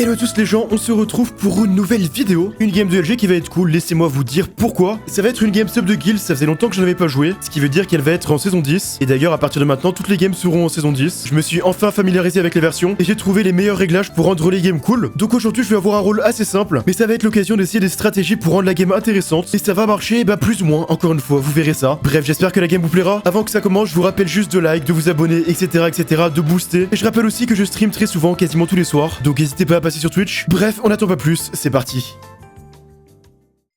Hello à tous les gens, on se retrouve pour une nouvelle vidéo. Une game de LG qui va être cool, laissez-moi vous dire pourquoi. Ça va être une game sub de guild, ça faisait longtemps que je n'avais pas joué, ce qui veut dire qu'elle va être en saison 10. Et d'ailleurs à partir de maintenant, toutes les games seront en saison 10. Je me suis enfin familiarisé avec les versions et j'ai trouvé les meilleurs réglages pour rendre les games cool. Donc aujourd'hui je vais avoir un rôle assez simple, mais ça va être l'occasion d'essayer des stratégies pour rendre la game intéressante. Et ça va marcher, bah plus ou moins, encore une fois, vous verrez ça. Bref, j'espère que la game vous plaira. Avant que ça commence, je vous rappelle juste de like, de vous abonner, etc. de booster. Et je rappelle aussi que je stream très souvent, quasiment tous les soirs. Donc n'hésitez pas à passer sur Twitch. Bref, on n'attend pas plus, c'est parti.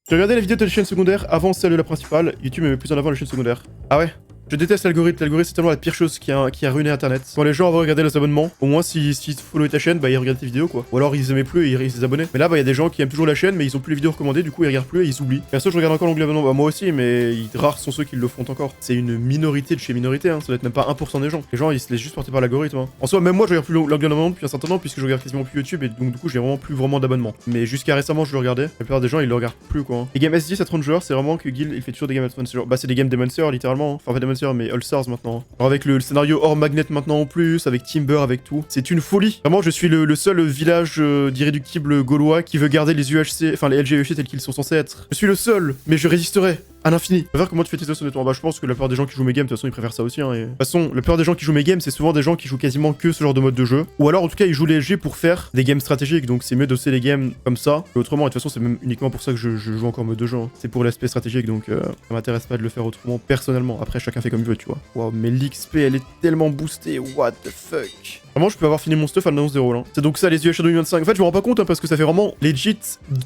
J'ai regardé la vidéo de la chaîne secondaire avant celle de la principale. YouTube met plus en avant la chaîne secondaire. Ah ouais? Je déteste l'algorithme. L'algorithme, c'est tellement la pire chose qui a ruiné Internet. Quand les gens avaient regardé les abonnements, au moins s'ils followaient ta chaîne, bah ils regardent tes vidéos quoi. Ou alors ils aimaient plus et ils se abonnaient. Mais là, bah il y a des gens qui aiment toujours la chaîne, mais ils ont plus les vidéos recommandées, du coup ils regardent plus et ils oublient. Perso, je regarde encore l'onglet abonnement. Bah moi aussi, mais rares sont ceux qui le font encore. C'est une minorité de chez minorité, hein. Ça doit être même pas 1% des gens. Les gens ils se laissent juste porter par l'algorithme. Hein. En soi, même moi je regarde plus l'onglet abonnement depuis un certain temps, puisque je regarde quasiment plus YouTube et donc du coup j'ai vraiment plus vraiment d'abonnement. Mais jusqu'à récemment je le regardais. La plupart des gens ils le regardent plus quoi. Hein. Les games S10 à 30 joueurs, c'est vraiment que Guild il fait toujours des games Advanced. Bah c'est des games Demon Hunter littéralement. Hein. Enfin pas Demon Hunter mais All Stars maintenant. Alors avec le scénario hors Magnet maintenant en plus, avec Timber, avec tout. C'est une folie. Vraiment, je suis le seul village d'irréductibles gaulois qui veut garder les UHC, enfin les LGUHC tels qu'ils sont censés être. Je suis le seul, mais je résisterai. À l'infini. On va voir comment tu fais tes os honnêtement. Bah je pense que la plupart des gens qui jouent mes games, de toute façon ils préfèrent ça aussi hein, et... De toute façon, la plupart des gens qui jouent mes games, c'est souvent des gens qui jouent quasiment que ce genre de mode de jeu. Ou alors en tout cas ils jouent les LG pour faire des games stratégiques, donc c'est mieux d'osser les games comme ça. Et autrement, et de toute façon c'est même uniquement pour ça que je joue encore en mode de jeu. Hein. C'est pour l'aspect stratégique, donc ça m'intéresse pas de le faire autrement personnellement. Après chacun fait comme il veut, tu vois. Waouh, mais l'XP elle est tellement boostée, what the fuck. Vraiment, je peux avoir fini mon stuff à l'annonce des rôles. Hein. C'est donc ça les UHC 2025. En fait, je me rends pas compte hein, parce que ça fait vraiment legit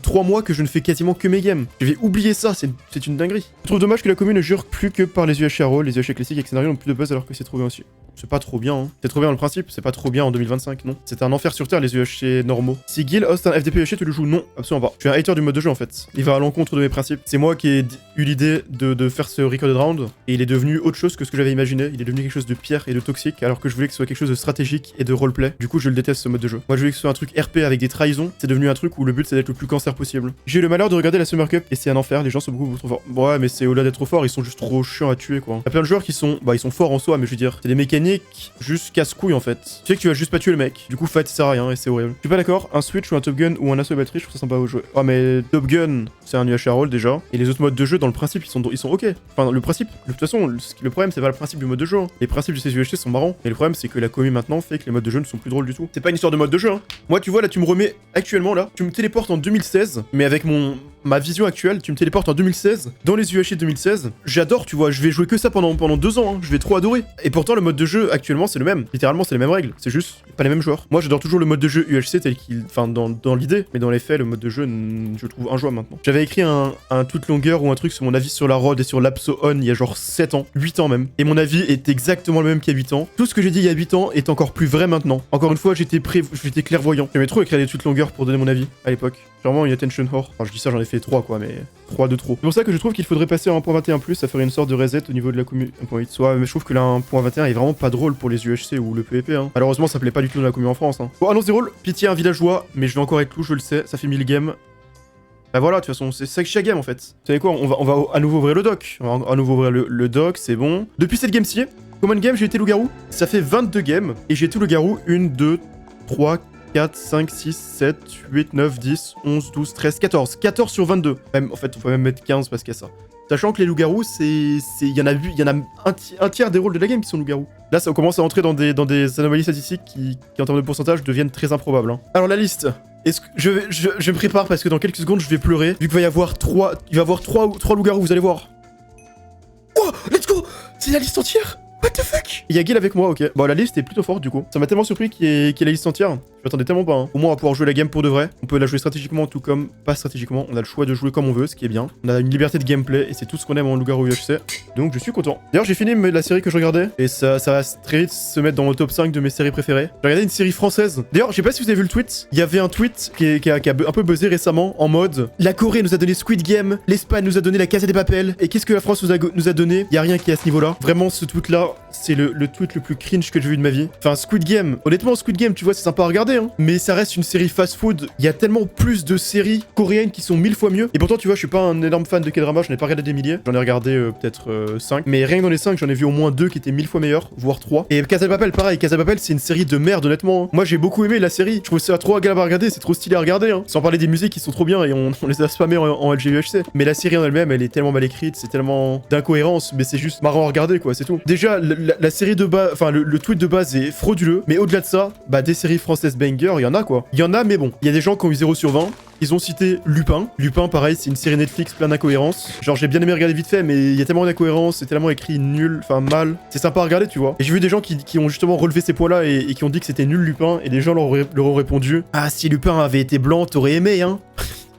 3 mois que je ne fais quasiment que mes games. Je vais oublier ça, c'est une dinguerie. Je trouve dommage que la commune ne jure plus que par les UHC rôles. Les UHC classiques avec scénario n'ont plus de buzz alors que c'est trop bien aussi. C'est pas trop bien, hein. C'est trop bien dans le principe, c'est pas trop bien en 2025, non. C'est un enfer sur terre, les UHC normaux. Si Guild host un FDP UHC, tu le joues? Non, absolument pas. Je suis un hater du mode de jeu en fait. Il va à l'encontre de mes principes. C'est moi qui ai eu l'idée de faire ce recorded round, et il est devenu autre chose que ce que j'avais imaginé. Il est devenu quelque chose de pire et de toxique, alors que je voulais que ce soit quelque chose de stratégique et de roleplay. Du coup, je le déteste ce mode de jeu. Moi, je voulais que ce soit un truc RP avec des trahisons. C'est devenu un truc où le but c'est d'être le plus cancer possible. J'ai eu le malheur de regarder la Summer Cup, et c'est un enfer. Les gens sont beaucoup trop forts. Ouais, mais c'est au-delà d'être trop forts, ils sont juste trop chiants à tuer quoi. Il y a plein de joueurs qui sont, bah, ils sont forts en soi, mais je veux dire, c'est des mécaniques juste casse-couille en fait. Tu sais que tu vas juste pas tuer le mec. Du coup, fight ça sert à rien et c'est horrible. Je suis pas d'accord. Un switch ou un Top Gun ou un assaut batterie, je trouve ça sympa au jeu. Oh, mais Top Gun, c'est un UHC role déjà. Et les autres modes de jeu, dans le principe, ils sont ok. Enfin, le principe, de toute façon, le problème, c'est pas le principe du mode de jeu. Hein. Les principes de ces UHC sont marrants. Et le problème, c'est que la commu maintenant fait que les modes de jeu ne sont plus drôles du tout. C'est pas une histoire de mode de jeu. Hein. Moi, tu vois, là, tu me remets actuellement là. Tu me téléportes en 2016, mais avec ma vision actuelle, tu me téléportes en 2016, dans les UHC 2016. J'adore, tu vois, je vais jouer que ça pendant 2 ans, hein. Je vais trop adorer. Et pourtant, le mode de jeu actuellement, c'est le même. Littéralement, c'est les mêmes règles. C'est juste pas les mêmes joueurs. Moi, j'adore toujours le mode de jeu UHC tel qu'il. Enfin, dans l'idée, mais dans les faits, le mode de jeu, je le trouve injouable maintenant. J'avais écrit un toute longueur ou un truc sur mon avis sur la Rod et sur l'Apso On il y a genre 7 ans, 8 ans même. Et mon avis est exactement le même qu'il y a 8 ans. Tout ce que j'ai dit il y a 8 ans est encore plus vrai maintenant. Encore une fois, j'étais clairvoyant. J'aimais trop écrire des toutes longueurs pour donner mon avis à l'époque. Vraiment une attention whore. Enfin, je dis ça, j'en ai fait 3 quoi, mais 3 de trop. C'est pour ça que je trouve qu'il faudrait passer à 1.21+, ça ferait une sorte de reset au niveau de la commu 1.8. Soit, mais je trouve que la 1.21 est vraiment pas drôle pour les UHC ou le PvP. Hein. Malheureusement, ça plaît pas du tout dans la commu en France. Hein. Bon, annonce des rôles. Pitié, un villageois, mais je vais encore être loup, je le sais. Ça fait 1000 games. Bah voilà, de toute façon, c'est ça que chaque game en fait. Vous savez quoi, on va à nouveau ouvrir le doc. On va à nouveau ouvrir le doc, c'est bon. Depuis cette game-ci, combien de games j'ai été loup-garou? Ça fait 22 games. Et j'ai été loup-garou 1, 2, 3, 4, 5, 6, 7, 8, 9, 10, 11, 12, 13, 14. 14 sur 22. Même, en fait, on peut même mettre 15 parce qu'il y a ça. Sachant que les loups-garous, il y en a un tiers des rôles de la game qui sont loups-garous. Là, ça commence à entrer dans des anomalies statistiques qui, en termes de pourcentage, deviennent très improbables. Hein. Alors, la liste. Je me prépare parce que dans quelques secondes, je vais pleurer. Vu qu'il va y avoir 3 loups-garous, vous allez voir. Oh, let's go! C'est la liste entière! What the fuck? Il y a Gil avec moi, ok. Bon, la liste est plutôt forte du coup. Ça m'a tellement surpris qu'il y ait la liste entière. Je m'attendais tellement pas. Hein. Au moins, on va pouvoir jouer la game pour de vrai. On peut la jouer stratégiquement, tout comme pas stratégiquement. On a le choix de jouer comme on veut, ce qui est bien. On a une liberté de gameplay et c'est tout ce qu'on aime en loup-garou UHC. Donc, je suis content. D'ailleurs, j'ai fini la série que je regardais et ça va très vite se mettre dans le top 5 de mes séries préférées. J'ai regardé une série française. D'ailleurs, je sais pas si vous avez vu le tweet. Il y avait un tweet qui a un peu buzzé récemment en mode la Corée nous a donné Squid Game, l'Espagne nous a donné la Casa des Papel et qu'est-ce que la France nous a donné? Il y a rien qui est à ce niveau-là. Vraiment, ce tweet-là, c'est le tweet le plus cringe que j'ai vu de ma vie. Enfin, Squid Game. Honnêtement, Squid Game, tu vois, c'est sympa à regarder, hein. Mais ça reste une série fast-food. Il y a tellement plus de séries coréennes qui sont 1000 fois mieux. Et pourtant, tu vois, je suis pas un énorme fan de K-drama, j'en ai pas regardé des milliers. J'en ai regardé peut-être 5. Mais rien que dans les 5, j'en ai vu au moins 2 qui étaient 1000 fois meilleurs, voire 3. Et Casa de Papel, pareil. Casa de Papel, c'est une série de merde, honnêtement. Moi, j'ai beaucoup aimé la série. Je trouve ça trop agréable à regarder, c'est trop stylé à regarder, hein. Sans parler des musiques qui sont trop bien et on les a spammés en LGUHC. Mais la série en elle-même, elle est tellement mal écrite, c'est tellement d'incohérence, mais c'est juste marrant à regarder, quoi, c'est tout. Déjà, la série de base, enfin, le tweet de base est frauduleux, mais au-delà de ça, bah, des séries françaises banger, il y en a, quoi. Il y en a, mais bon. Il y a des gens qui ont eu 0 sur 20. Ils ont cité Lupin. Lupin, pareil, c'est une série Netflix plein d'incohérences. Genre, j'ai bien aimé regarder vite fait, mais il y a tellement d'incohérences, c'est tellement écrit nul, enfin mal. C'est sympa à regarder, tu vois. Et j'ai vu des gens qui ont justement relevé ces points-là et qui ont dit que c'était nul Lupin, et des gens leur ont répondu: ah, si Lupin avait été blanc, t'aurais aimé, hein.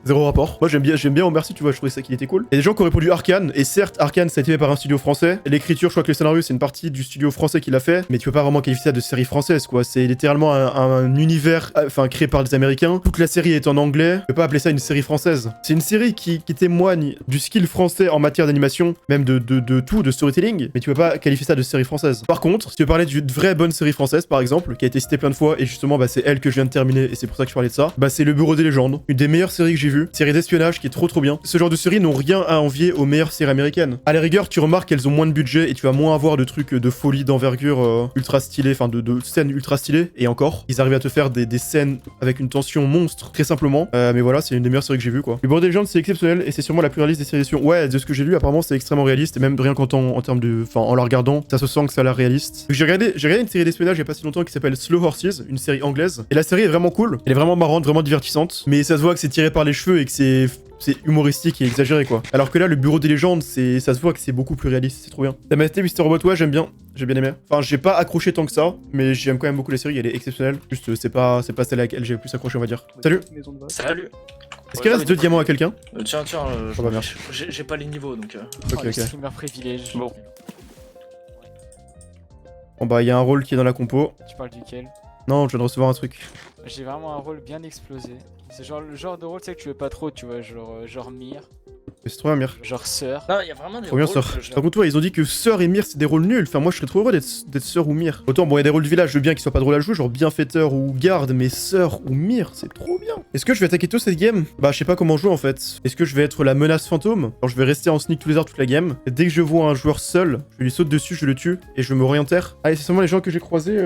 Zéro rapport. Moi j'aime bien Omar Sy, tu vois, je trouvais ça qu'il était cool. Il y a des gens qui ont répondu Arcane, et certes Arcane ça a été fait par un studio français. L'écriture, je crois que le scénario c'est une partie du studio français qui l'a fait, mais tu peux pas vraiment qualifier ça de série française, quoi. C'est littéralement un univers, enfin créé par des Américains. Toute la série est en anglais. Tu peux pas appeler ça une série française. C'est une série qui témoigne du skill français en matière d'animation, même de tout, de storytelling, mais tu peux pas qualifier ça de série française. Par contre, si tu veux parler d'une vraie bonne série française, par exemple, qui a été citée plein de fois, et justement bah c'est elle que je viens de terminer, et c'est pour ça que je parlais de ça, bah c'est Le Bureau des légendes, une des meilleures séries que j'ai vues. Série d'espionnage qui est trop bien. Ce genre de séries n'ont rien à envier aux meilleures séries américaines. À la rigueur, tu remarques qu'elles ont moins de budget et tu vas moins avoir de trucs de folie, d'envergure ultra stylées, enfin de scènes ultra stylées. Et encore, ils arrivent à te faire des scènes avec une tension monstre, très simplement. Mais voilà, c'est une des meilleures séries que j'ai vues, quoi. Le Bureau des légendes, c'est exceptionnel et c'est sûrement la plus réaliste des séries d'action. Ouais, de ce que j'ai lu, apparemment, c'est extrêmement réaliste et même rien qu'en termes de... Enfin, en la regardant, ça se sent que ça a l'air réaliste. J'ai regardé une série d'espionnage il y a pas si longtemps qui s'appelle Slow Horses, une série anglaise. Et la série est vraiment cool. Elle est vraiment marrante, vraiment divertissante. Mais ça se voit que c'est tiré par les cheveux et que c'est humoristique et exagéré, quoi. Alors que là, le Bureau des légendes, ça se voit que c'est beaucoup plus réaliste, c'est trop bien. La Majesté Mr. Robot, ouais, j'ai bien aimé. Enfin, j'ai pas accroché tant que ça, mais j'aime quand même beaucoup la série, elle est exceptionnelle. Juste, c'est pas celle à laquelle j'ai le plus accroché, on va dire. Salut. Salut. Est-ce qu'il reste 2 diamants à quelqu'un? Tiens, bah, merci. j'ai pas les niveaux, donc... Ok. Streamer privilège. Bon. Bon bah, il y a un rôle qui est dans la compo. Tu parles duquel? Non, je viens de recevoir un truc. J'ai vraiment un rôle bien explosé. C'est genre le genre de rôle, tu sais, que tu veux pas trop, tu vois, genre Myr, Mais c'est trop bien, Myr. genre Sœur. Non, il y a vraiment des Trop bien, rôles Sœur. que je- Par contre, toi, ils ont dit que Sœur et Myr, c'est des rôles nuls. Enfin, moi, je serais trop heureux d'être Sœur ou Myr. Autant, bon, il y a des rôles du village, je veux bien qu'ils soient pas drôles à jouer, genre bienfaiteur ou garde, mais Sœur ou Myr, c'est trop bien. Est-ce que je vais attaquer tôt cette game? Bah, je sais pas comment jouer en fait. Est-ce que je vais être la menace fantôme? Genre, je vais rester en sneak tous les heures toute la game. Et dès que je vois un joueur seul, je lui saute dessus, je le tue et je me réorienter. Ah, et c'est seulement les gens que j'ai croisés,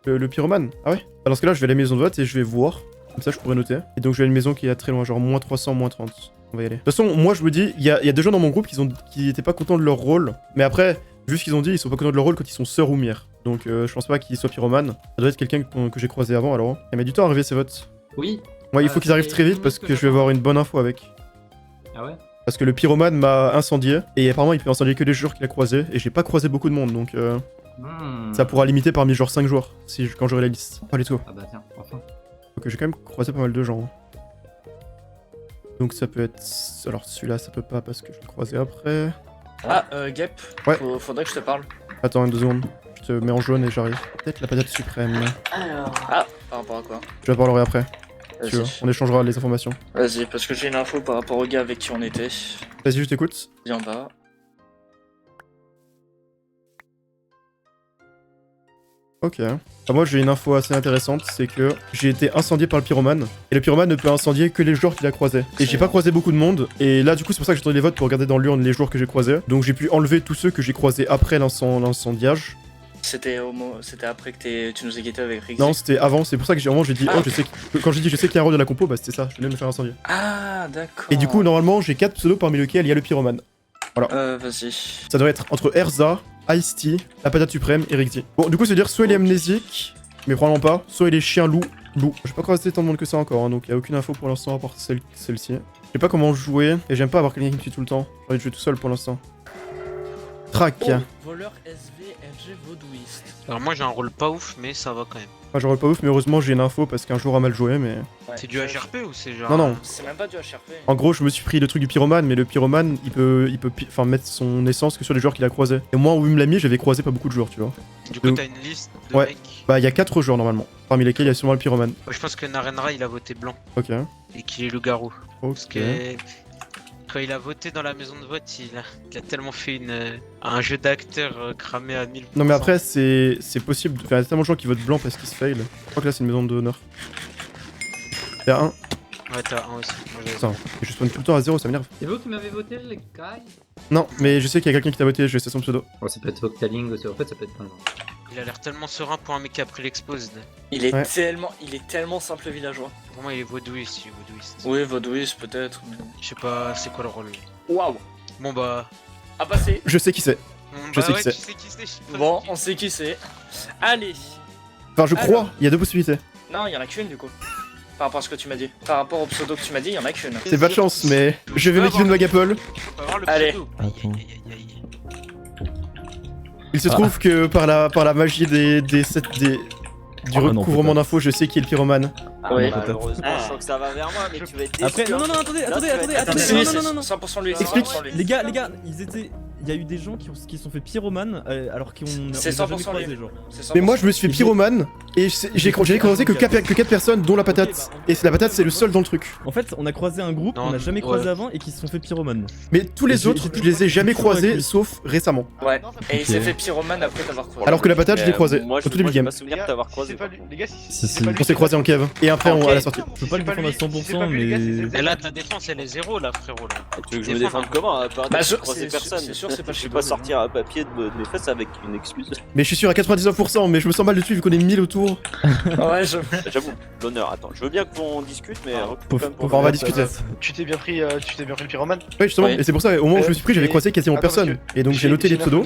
le pyromane. Ah ouais? Bah, dans ce cas-là, je vais à la maison de vote et je vais voir. Comme ça, je pourrais noter. Et donc, je vais à une maison qui est très loin, genre moins 300, moins 30. On va y aller. De toute façon, moi, je me dis, il y a des gens dans mon groupe qui étaient pas contents de leur rôle. Mais après, vu ce qu'ils ont dit, ils sont pas contents de leur rôle quand ils sont Sœur ou Myr. Donc, je pense pas qu'ils soient pyromane. Ça doit être quelqu'un que j'ai croisé avant, alors. Il met du temps à arriver ces votes. Oui. Ouais, il faut qu'ils arrivent très vite parce que je vais avoir une bonne info avec. Ah ouais? Parce que le pyromane m'a incendié. Et apparemment, il peut incendier que les joueurs qu'il a croisés. Et j'ai pas croisé beaucoup de monde, donc ça pourra limiter parmi genre 5 joueurs quand j'aurai la liste. Pas du tout. Ah bah tiens, enfin. Ok, j'ai quand même croisé pas mal de gens. Donc ça peut être... Alors celui-là, ça peut pas parce que je l'ai croisé après. Ah, Gep, Ouais. faudrait que je te parle. Attends, 2 secondes. Je te mets en jaune et j'arrive. Peut-être la patate suprême. Ah, par rapport à quoi? Je vais parler après. Si tu veux. Vas-y, On échangera les informations. vas-y, parce que j'ai une info par rapport au gars avec qui on était. Vas-y, je t'écoute. Viens en bas. Ok. Moi j'ai une info assez intéressante, c'est que j'ai été incendié par le pyromane. Et le pyromane ne peut incendier que les joueurs qu'il a croisés. Et j'ai pas croisé beaucoup de monde. Et là du coup c'est pour ça que j'ai tourné les votes pour regarder dans l'urne les joueurs que j'ai croisés. Donc j'ai pu enlever tous ceux que j'ai croisés après l'incendiage. C'était après que tu nous as quittés avec Rick. Non, c'était avant, c'est pour ça que j'ai dit, Ah. oh je sais quand j'ai dit je sais qu'il y a un rôle de la compo, bah c'était ça, je venais de me faire incendier. Ah, d'accord. Et du coup normalement j'ai 4 pseudos parmi lesquels il y a le pyromane. Vas-y. Ça doit être entre Erza, Ice-T, la patate suprême et Rick D. Bon du coup c'est dire soit il est amnésique, mais probablement pas, soit il est chien loup. J'ai pas croisé tant de monde que ça encore, hein, donc il y a aucune info pour l'instant à part celle-ci. Je sais pas comment jouer, et j'aime pas avoir quelqu'un qui me suit tout le temps. J'ai envie de jouer tout seul pour l'instant. Track. Oh, voleur SV LG vaudouiste. Alors moi j'ai un rôle pas ouf mais ça va quand même. Moi j'aurais pas ouf, mais heureusement j'ai une info parce qu'un jour a mal joué, mais... Ouais, C'est du HRP ou c'est genre... Non, non. C'est même pas du HRP. En gros, je me suis pris le truc du pyromane, mais le pyromane, il peut mettre son essence que sur les joueurs qu'il a croisés. Et moi, où il me l'a mis, j'avais croisé pas beaucoup de joueurs, tu vois. Du coup Donc- t'as une liste de Ouais. mecs. Bah, il y a 4 joueurs normalement, parmi lesquels il y a sûrement le pyromane. Moi, je pense que Narenra il a voté blanc Ok. et qu'il est le garou. Parce Ok. que Quand il a voté dans la maison de vote, il a tellement fait un jeu d'acteur cramé à 1000%. Non mais après c'est possible, enfin, il y a tellement de gens qui votent blanc parce qu'ils se fail. Je crois que là c'est une maison d'honneur. Il y a un. Ouais, t'as un aussi. Moi, j'avais Putain, et je spawn tout le temps à 0, ça m'énerve. C'est vous qui m'avez voté, les gars? Non, mais je sais qu'il y a quelqu'un qui t'a voté, je sais son pseudo. Oh, ça peut être Octaling aussi, en fait, ça peut être plein de gens. Il a l'air tellement serein pour un mec qui a pris l'expose. Il est Ouais. tellement simple villageois. Pour moi, il est vaudouiste, vaudouiste. Oui, vaudouiste peut-être. Mais... Je sais pas, c'est quoi le rôle. Waouh. Bon bah. À passer. Je sais qui c'est. Je sais qui ouais, c'est. tu sais qui c'est, je sais pas Bon, c'est qui. on sait qui c'est. Allez. Enfin, je crois, Alors. il y a deux possibilités. Non, il y en a qu'une du coup. Par rapport à ce que tu m'as dit. Par rapport au pseudo que tu m'as dit, il y en a qu'une. C'est pas de chance, mais je vais m'équiper de Magapol. On va voir le Allez. pseudo. Aïe, aïe, aïe, aïe, aïe. Il se trouve que par la magie du non, recouvrement peut-être. d'infos, je sais qui est le pyromane. Oui. peut-être. Malheureusement, je sens que ça va vers moi, mais tu vas être déçu. Après, non, hein. non, non, attendez, Là, attendez, tu vas attendez, être attendez, Si, non, c'est non, non, non. 100% lui. Explique. 100% lui. Les gars, ils étaient. Il y a eu des gens qui se sont fait pyromane alors qu'on C'est on les a jamais 100% croisés, lui. genre. C'est Mais 100% moi je me suis fait pyromane et j'avais croisé que 4 personnes dont la patate. Et la patate c'est le seul dans le truc. En fait, on a croisé un groupe Non, qu'on n'a jamais ouais. croisé avant et qui se sont fait pyromane. Mais tous les J'ai- autres, j'étais je les ai jamais toujours avec croisés lui. sauf récemment. Ouais. Et il Ok. s'est fait pyromane après t'avoir croisé. Alors que la patate je l'ai croisé Moi, au tout début du j'ai game. pas souvenir de t'avoir croisé. Les gars, C'est- c'est- On s'est croisé en cave et après Ok. à la sortie. Je peux pas le défendre à 100%, mais. Et là, ta défense, elle est zéro là, frérot. Là. Tu veux que je me défende comment à part Bah, de croiser c'est personne? sûr, c'est pas Je chez vais pas toi, sortir un papier de mes fesses avec une excuse. Mais je suis sûr à 99%, mais je me sens mal dessus vu qu'on est 1000 autour. Ouais, je. J'avoue, l'honneur. Attends, je veux bien qu'on discute, mais Faut- quand même faut- on va discuter. Tu t'es bien pris le pyromane? Oui justement, Oui. et c'est pour ça au moment où je me suis pris j'avais croisé quasiment Attends, personne. parce que Et donc j'ai noté les pseudos.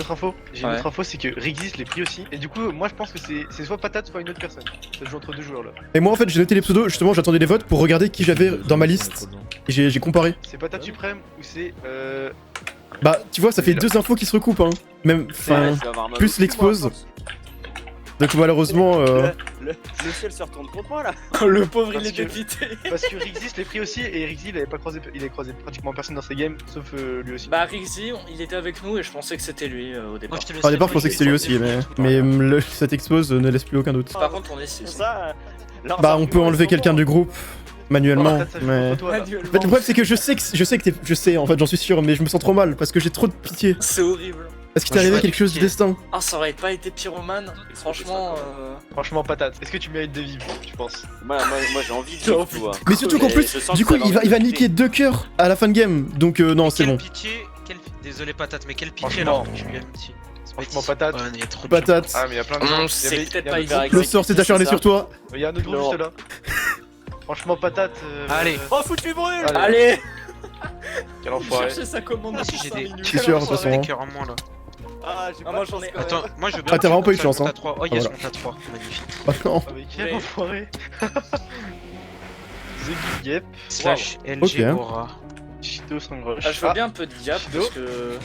J'ai une autre info, c'est que Rigis l'est pris aussi. Et du coup, moi je pense que c'est soit patate, soit une autre personne. Ça se joue entre deux joueurs là. Et moi en fait j'ai noté les pseudos, justement j'attendais les votes pour regarder qui j'avais dans ma liste. Et j'ai comparé. C'est patate suprême ou c'est Bah tu vois ça fait deux infos qui se recoupent hein. Même, enfin, plus l'expose. Donc malheureusement Le ciel se retourne contre moi là. Le pauvre, il Parce est que- dépité. Parce que Rigis l'est pris aussi et Rigis il avait croisé pratiquement personne dans ses games sauf lui aussi. Bah, Rixi, il était avec nous et je pensais que c'était lui au départ. Moi, je te laisse au départ je répondre, pensais que c'était lui aussi mais cette expose ne laisse plus aucun doute. Par contre, on est 6. Ça, Bah on peut enlever quelqu'un du groupe manuellement Patate, ça joue mais... contre toi, là. En fait le problème c'est que je sais que je sais en fait j'en suis sûr mais je me sens trop mal parce que j'ai trop de pitié. C'est horrible. Parce qu'il Moi, t'est je arrivé vois quelque chose du pitié. destin. Ah, ça aurait pas été pyromane. Franchement, Franchement patate. Est-ce que tu mérites de vivre, tu penses? moi j'ai envie de vivre, tu vois. Mais surtout qu'en Et plus je sens du que coup ça il va me niquer 2 cœurs à la fin de game donc non c'est Quel bon. pitié, désolé patate, mais quel pitié là. Franchement. Je lui ai petit. Franchement, patate. Ouais, il y a trop de Patate. Ah mais y'a plein de gens. c'est Il y peut-être a pas un exact. autre Le sort s'est acharné sur toi. groupe- Il y a un autre groupe Non. juste là. Franchement patate. Allez. Oh foutu brûle. Allez, Quel enfoiré. cherchez sa commande. Ah, si, j'ai des- Je suis sûr de toute façon. Des cœurs en moins là. Ah j'ai Ah, pas moi, de j'en chance, ai- quand même. Attends, moi je veux bien. Ah, t'as vraiment pas eu de ça chance, monte hein. à 3. Oh Ah, yes, voilà. monte à 3. Magnifique. Oh non. Ah mais quel Ouais. enfoiré. The Gap. Slash LG Ok. Aura. Shido Sangrush. Ah, je veux bien un peu de gap Shido. parce que.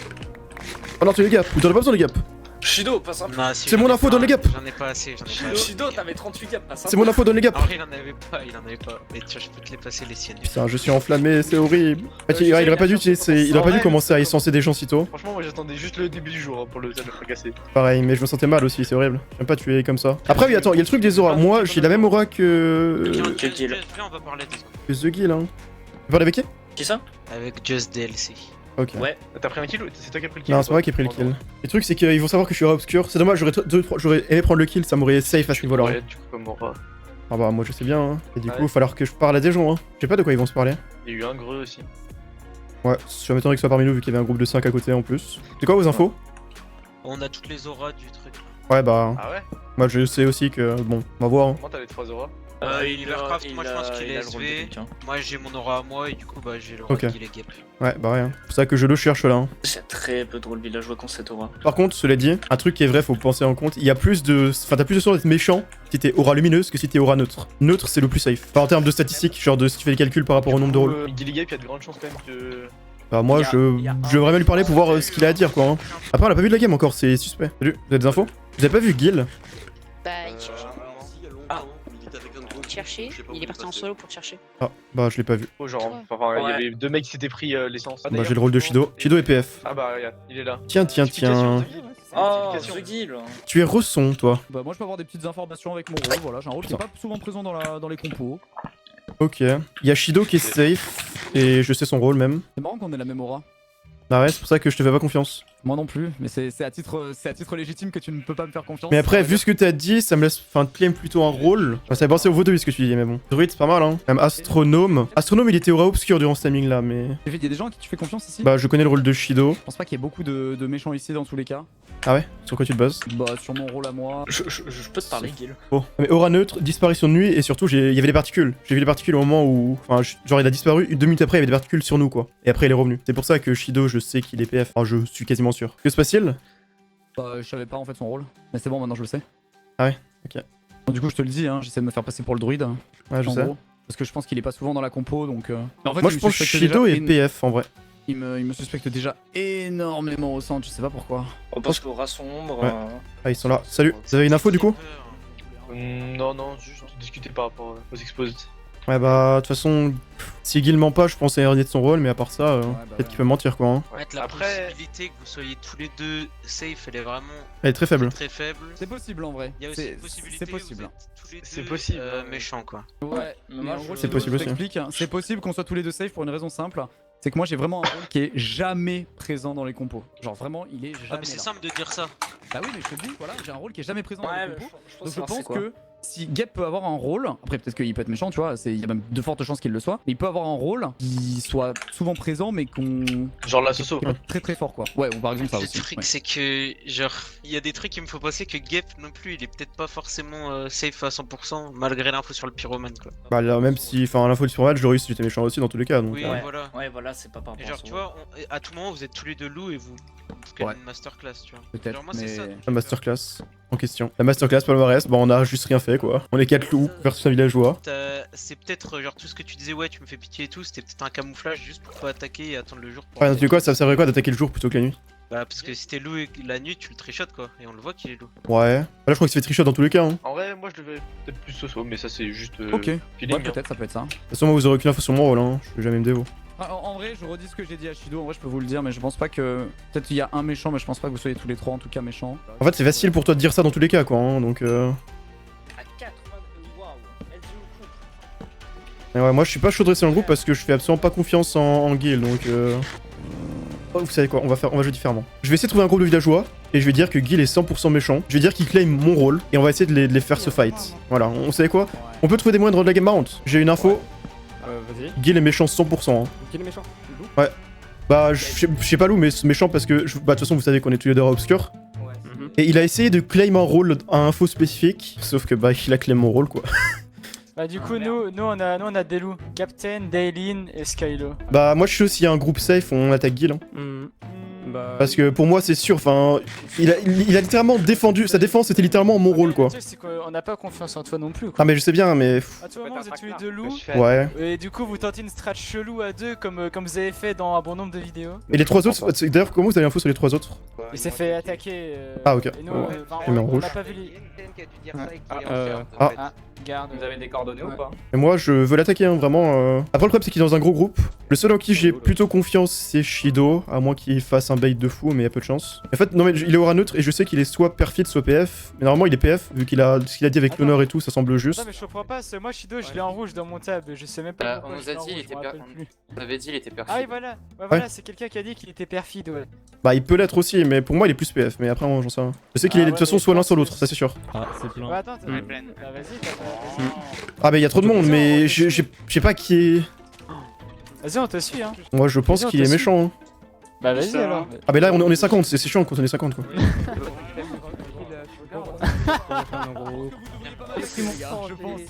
Oh non tu les gaps ou t'en as pas besoin les gaps. Shido, pas simple. Non, si, C'est mon j'en ai info pas, dans les gaps. J'en ai pas assez, j'en ai pas assez. Shido, t'avais 38 gaps, pas simple. C'est mon info dans les gaps. En vrai, il en avait pas, il en avait pas. Mais tiens, je peux te les passer les siennes. Putain je suis enflammé c'est horrible. En fait, je il sais, aurait pas dû il aurait pas dû commencer à Ouais. essencer des gens si tôt. Franchement moi j'attendais juste le début du jour hein, pour le fracasser. Pareil mais je me sentais mal aussi c'est horrible. J'aime pas tuer comme ça. Après oui attends il y a le truc des auras. Moi j'ai la même aura que Viens, Kill. viens, on va parler des autres. que The Guild hein. Tu parles avec qui? Qui ça? Avec Just DLC. Ok. Ouais. T'as pris un kill ou c'est toi qui as pris le kill? Non c'est pas moi qui ai pris le kill. Le truc c'est qu'ils vont savoir que je suis aura obscur. C'est dommage j'aurais aimé prendre le kill ça m'aurait safe à ce niveau là. Ouais, du coup comme Aura. Ah bah moi je sais bien hein. Et du coup Ouais. il va falloir que je parle à des gens hein. Je sais pas de quoi ils vont se parler. Il y a eu un greu aussi. Ouais, ça m'étonnerait que ce soit parmi nous vu qu'il y avait un groupe de 5 à côté en plus. C'est quoi vos infos? On a toutes les auras du truc. Ouais bah Ah ouais? moi je sais aussi que bon on va voir hein. Comment t'as les 3 auras? Livercraft, moi, je pense qu'il est il a le rôle de SV. quelqu'un. Moi j'ai mon aura à moi et du coup bah j'ai l'aura Ok. de Guile et Gap. Ouais bah rien. C'est pour ça que je le cherche là hein. C'est très peu de rôles villageois qu'on cette aura. Par contre cela dit, un truc qui est vrai faut penser en compte, il y a plus de... Enfin t'as plus de chances d'être méchant si t'es aura lumineuse que si t'es aura neutre. Neutre c'est le plus safe. Enfin en termes de statistiques, genre de si tu fais les calculs par rapport au nombre de rôles. Gilly Gap, il y a de grandes chances quand même que. Bah moi Il y a je devrais même lui parler pour voir ce qu'il a à dire quoi hein. Après on a pas vu de la game encore, c'est suspect. Salut, vous avez des infos? Vous avez pas vu Gil? Bah, il cherchait. Il cherchait, il est parti en solo pour chercher. Ah bah je l'ai pas vu. Oh, genre, enfin, il y Ouais. avait deux mecs qui s'étaient pris l'essence. Bah j'ai le rôle de Shido. Shido et PF. Ah bah regarde, il est là. Tiens tiens Explication, tiens. The Guild. Oh, Explication. The Guild. Tu es ressson toi. Bah, moi je peux avoir des petites informations avec mon rôle, voilà, j'ai un rôle qui est pas souvent présent dans les compos. Ok. Il y a Shido qui est safe. Et je sais son rôle même. C'est marrant qu'on ait la même aura. Bah ouais, c'est pour ça que je te fais pas confiance. Moi non plus, mais c'est à titre légitime que tu ne peux pas me faire confiance. Mais après, vu ce que t'as dit, ça me laisse. Enfin, claim plutôt un rôle. Enfin, ça fait penser au vaudou ce que tu dis, mais bon. Druide, c'est pas mal, hein. Même Astronome. Astronome, il était aura obscur durant ce timing là, mais. Il y a des gens à qui tu fais confiance ici? Bah, je connais le rôle de Shido. Je pense pas qu'il y ait beaucoup de méchants ici dans tous les cas. Ah ouais? Sur quoi tu te bases? Bah, sur mon rôle à moi. Je peux te parler, Gil. Oh. Mais aura neutre, disparition de nuit, et surtout, il y avait des particules. J'ai vu les particules au moment où. Enfin, genre, il a disparu, 2 minutes après, il y avait des particules sur nous, quoi. Et après, il est revenu. C'est pour ça que Shido, je sais qu'il est PF. Enfin, je suis quasiment sûr. Que se passe-t-il? Bah, je savais pas en fait son rôle. Mais c'est bon, maintenant je le sais. Ah ouais? Ok. Bon, du coup, je te le dis, hein, j'essaie de me faire passer pour le druide. Ouais, je en sais. gros. Parce que je pense qu'il est pas souvent dans la compo, donc. Mais en fait, Moi, il je me pense que suspecte Shido déjà est PF en vrai. il me suspecte déjà énormément au centre, je sais pas pourquoi. Oh, parce qu'aura sombre. Ouais. Ah, ils sont là. Salut. Vous avez une info du coup? Non, juste discuter par rapport aux exposés. Ouais, bah, de toute façon, si Gil ment pas, je pense à hériter de son rôle, mais à part ça, peut-être qu'il peut mentir quoi. Hein. En fait, la Après- possibilité que vous soyez tous les deux safe, elle est vraiment Elle est très faible. très faible. C'est possible en vrai. Il y a aussi C'est une possibilité c'est où vous possible. êtes tous les deux C'est possible, ouais. méchants quoi. Ouais, mais mais moi, en gros, je- C'est possible je aussi. t'explique, hein. C'est possible qu'on soit tous les deux safe pour une raison simple. C'est que moi j'ai vraiment un rôle qui est jamais présent dans les compos. Genre vraiment, il est jamais Ah mais c'est là. simple de dire ça. Bah oui, mais je te le dis, voilà, j'ai un rôle qui est jamais présent dans Ouais, les mais compos. je Donc je savoir c'est pense quoi. que si Gep peut avoir un rôle, après peut-être qu'il peut être méchant, tu vois, il y a même de fortes chances qu'il le soit, mais il peut avoir un rôle qui soit souvent présent mais qu'on Genre la Soso. qui peut être très très fort quoi. Ouais, ou par exemple ça Le aussi. truc ouais. c'est que genre il y a des trucs qui me font penser que Gep non plus il est peut-être pas forcément safe à 100% malgré l'info sur le pyromane quoi. Bah, là, même si. Enfin, l'info du surval, je l'aurais eu si j'étais méchant aussi dans tous les cas. Donc, Oui Ouais. voilà. Ouais, voilà, c'est pas par Et rapport genre à tu son- vois, à tout moment vous êtes tous les deux loups et vous faites Ouais. une masterclass tu vois. Peut-être, Genre moi c'est mais- ça. La masterclass en question. La masterclass palmarès, bah, on a juste rien fait quoi. On est 4 loups versus un villageois. C'est peut-être genre tout ce que tu disais ouais tu me fais pitié et tout, c'était peut-être un camouflage juste pour pas attaquer et attendre le jour pour... Enfin, tu sais quoi, ça servait quoi d'attaquer le jour plutôt que la nuit? Bah parce que si t'es loup et la nuit tu le trichotes quoi, et on le voit qu'il est loup. Ouais. Là, je crois qu'il se fait trichot dans tous les cas. Hein. De En vrai, moi je devais peut-être plus Soso, mais ça c'est juste. Ok, feeling, ouais, peut-être, ça peut être ça. toute façon, moi, vous aurez aucune info sur mon rôle. Hein. Je vais jamais me dévo. Ah, en vrai, je redis ce que j'ai dit à Shido, en vrai je peux vous le dire, mais je pense pas que... Peut-être il y a un méchant, mais je pense pas que vous soyez tous les trois en tout cas méchants. En fait, c'est facile pour toi de dire ça dans tous les cas quoi. Hein. Donc, À 80. Waouh, elle joue au coup. mais ouais, moi, je suis pas chaud de rester dans le groupe parce que je fais absolument pas confiance en Gil. Donc, oh, vous savez quoi, on va jouer différemment. Je vais essayer de trouver un groupe de villageois et je vais dire que Gil est 100% méchant. Je vais dire qu'il claim mon rôle et on va essayer de les faire se fight. Voilà, on savait quoi? On peut trouver des moyens de rendre la game marrante. J'ai une info, Vas-y. Gil est méchant 100%. Hein. Qui est le méchant? Bah, je sais pas Lou, mais c'est méchant parce que, bah, de toute façon, vous savez qu'on est tous les deux obscurs. Et il a essayé de claim un rôle à info spécifique, sauf que, bah, il a claim mon rôle, quoi. Bah du coup nous on a des loups. Captain, Daylin et Skylo. Bah, moi, je suis aussi un groupe safe, on attaque Gil. Hein. Bah. Parce que pour moi, c'est sûr, enfin, il a littéralement défendu, sa défense était littéralement mon rôle, quoi. Tu sais, c'est qu'on n'a pas confiance en toi non plus quoi. Ah, mais je sais bien, mais. À tout moment vous êtes tous les deux loups. Ouais. Et du coup vous tentez une strat chelou à deux comme vous avez fait dans un bon nombre de vidéos. Et les 3 autres, d'ailleurs, comment vous avez l'info sur les 3 autres? Il s'est fait attaquer. Ah, ok. Et nous, Ouais. enfin, Il met en on rouge. n'a pas vu les... Ah. Garde. Vous avez des coordonnées ou pas? Et moi, je veux l'attaquer, hein, vraiment. Après, le problème, c'est qu'il est dans un gros groupe. Le seul en qui j'ai plutôt confiance, c'est Shido, à moins qu'il fasse un bait de fou, mais il y a peu de chance. En fait, non, mais il est aura neutre et je sais qu'il est soit perfide, soit PF. Mais normalement, il est PF, vu qu'il a ce qu'il a dit avec Attends. l'honneur et tout, ça semble juste. Non mais je comprends pas, moi Shido je l'ai en rouge dans mon tab, je sais même pas pourquoi on je nous a l'ai en dit, il rouge, était je me rappelle plus. On avait dit, il était perfide. Ah oui voilà, ouais, voilà c'est quelqu'un qui a dit qu'il était perfide ouais. Bah, il peut l'être aussi, mais pour moi, il est plus PF. Mais après, moi, j'en sais rien. Je sais qu'il est de toute façon soit l'un, soit l'autre, ça c'est sûr. Ah, c'est plein. Ouais attends, Ouais, bah vas-y t'as pas... Ah, bah, il y a trop de monde, mais je sais pas qui est. Vas-y on te suit hein. Moi, je pense Vas-y, on qu'il te est suit. méchant. Hein. Bah vas-y alors. Ah, mais là, on est 50, c'est chiant quand on est 50, quoi. Je pense.